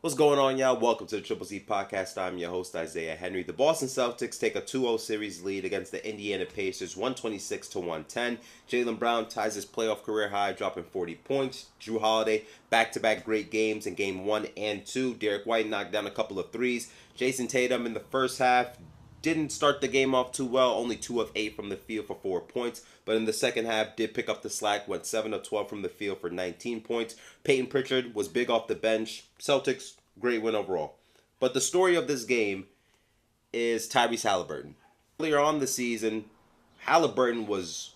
What's going on, y'all? Welcome to the Triple C Podcast. I'm your host, Isaiah Henry. The Boston Celtics take a 2-0 series lead against the Indiana Pacers, 126 to 110. Jaylen Brown ties his playoff career high, dropping 40 points. Jrue Holiday, back-to-back great games in Game 1 and 2. Derek White knocked down a couple of threes. Jason Tatum in the first half didn't start the game off too well, only 2 of 8 from the field for 4 points. But in the second half, did pick up the slack, went 7 of 12 from the field for 19 points. Peyton Pritchard was big off the bench. Celtics, great win overall. But the story of this game is Tyrese Haliburton. Earlier on the season, Haliburton was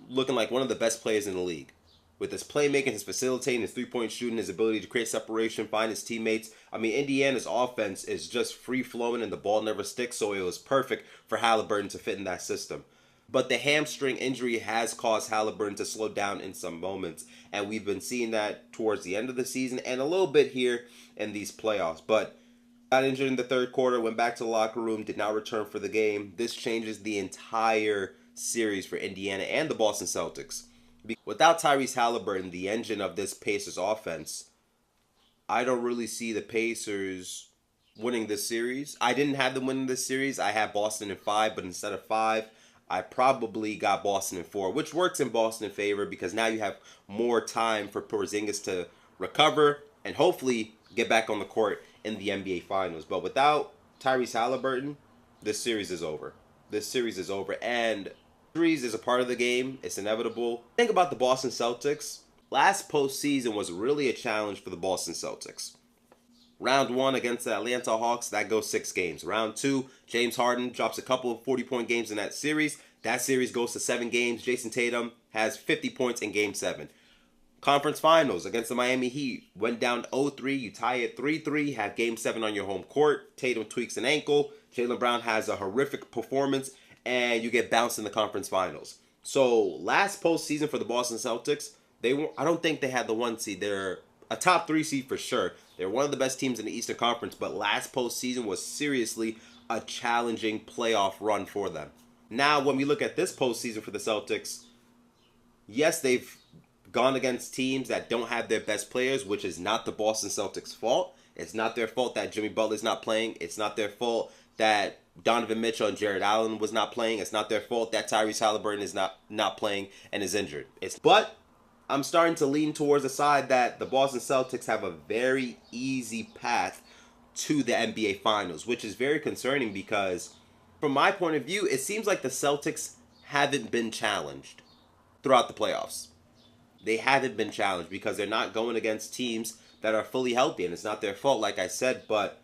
looking like one of the best players in the league. With his playmaking, his facilitating, his three-point shooting, his ability to create separation, find his teammates. I mean, Indiana's offense is just free-flowing and the ball never sticks, so it was perfect for Haliburton to fit in that system. But the hamstring injury has caused Haliburton to slow down in some moments, and we've been seeing that towards the end of the season and a little bit here in these playoffs. But got injured in the third quarter, went back to the locker room, did not return for the game. This changes the entire series for Indiana and the Boston Celtics. Without Tyrese Haliburton, the engine of this Pacers offense, I don't really see the Pacers winning this series. I didn't have them winning this series. I had Boston in 5, but instead of 5, I probably got Boston in 4, which works in Boston's favor because now you have more time for Porzingis to recover and hopefully get back on the court in the NBA Finals. But without Tyrese Haliburton, this series is over. This series is over, and series is a part of the game. It's inevitable. Think about the Boston Celtics. Last postseason was really a challenge for the Boston Celtics. Round 1 against the Atlanta Hawks, that goes 6 games. Round 2, James Harden drops a couple of 40-point games in that series. That series goes to 7 games. Jason Tatum has 50 points in Game 7. Conference Finals against the Miami Heat. Went down 0-3. You tie it 3-3. Have Game 7 on your home court. Tatum tweaks an ankle. Jaylen Brown has a horrific performance. And you get bounced in the Conference Finals. So last postseason for the Boston Celtics, I don't think they had the 1 seed. They're a top 3 seed for sure. They're one of the best teams in the Eastern Conference, but last postseason was seriously a challenging playoff run for them. Now, when we look at this postseason for the Celtics, yes, they've gone against teams that don't have their best players, which is not the Boston Celtics' fault. It's not their fault that Jimmy Butler's not playing. It's not their fault that Donovan Mitchell and Jared Allen was not playing. It's not their fault that Tyrese Haliburton is not playing and is injured. But I'm starting to lean towards the side that the Boston Celtics have a very easy path to the NBA Finals, which is very concerning because, from my point of view, it seems like the Celtics haven't been challenged throughout the playoffs. They haven't been challenged because they're not going against teams that are fully healthy, and it's not their fault, like I said, but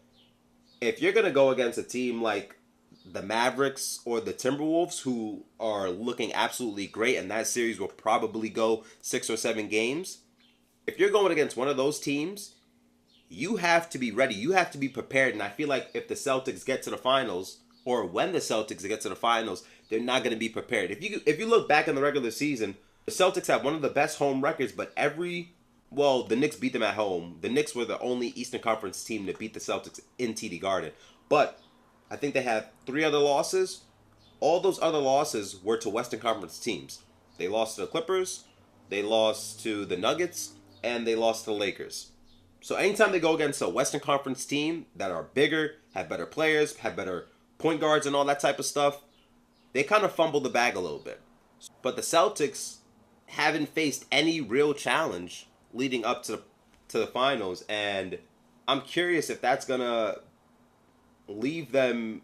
if you're going to go against a team like the Mavericks or the Timberwolves, who are looking absolutely great, and that series will probably go 6 or 7 games. If you're going against one of those teams, you have to be ready. You have to be prepared. And I feel like if the Celtics get to the finals, or when the Celtics get to the finals, they're not going to be prepared. If you look back in the regular season, the Celtics have one of the best home records, but the Knicks beat them at home. The Knicks were the only Eastern Conference team to beat the Celtics in TD Garden. But I think they had 3 other losses. All those other losses were to Western Conference teams. They lost to the Clippers, they lost to the Nuggets, and they lost to the Lakers. So anytime they go against a Western Conference team that are bigger, have better players, have better point guards and all that type of stuff, they kind of fumble the bag a little bit. But the Celtics haven't faced any real challenge leading up to the finals, and I'm curious if that's going to leave them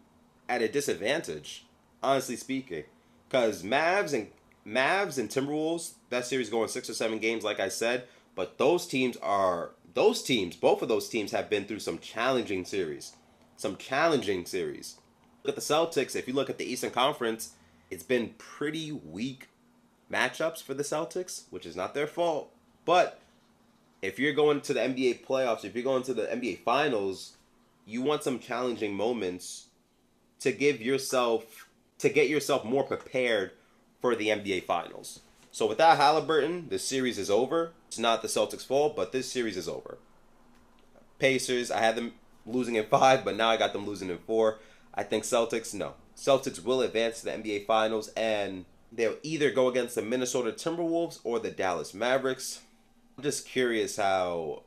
at a disadvantage, honestly speaking, because Mavs and Timberwolves, that series going 6 or 7 games, like I said, but both of those teams have been through some challenging series. Look at the Celtics. If you look at the Eastern Conference, it's been pretty weak matchups for the Celtics, which is not their fault. But if you're going to the NBA playoffs, if you're going to the NBA Finals, you want some challenging moments to get yourself more prepared for the NBA Finals. So without Haliburton, the series is over. It's not the Celtics' fault, but this series is over. Pacers, I had them losing in 5, but now I got them losing in 4. I think Celtics will advance to the NBA Finals, and they'll either go against the Minnesota Timberwolves or the Dallas Mavericks. I'm just curious how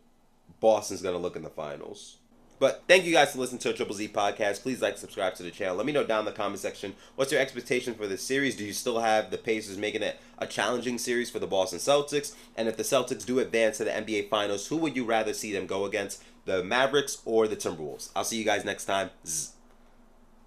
Boston's going to look in the finals. But thank you guys for listening to a Triple Z podcast. Please like, subscribe to the channel. Let me know down in the comment section, what's your expectation for this series? Do you still have the Pacers making it a challenging series for the Boston Celtics? And if the Celtics do advance to the NBA Finals, who would you rather see them go against, the Mavericks or the Timberwolves? I'll see you guys next time. Zzz.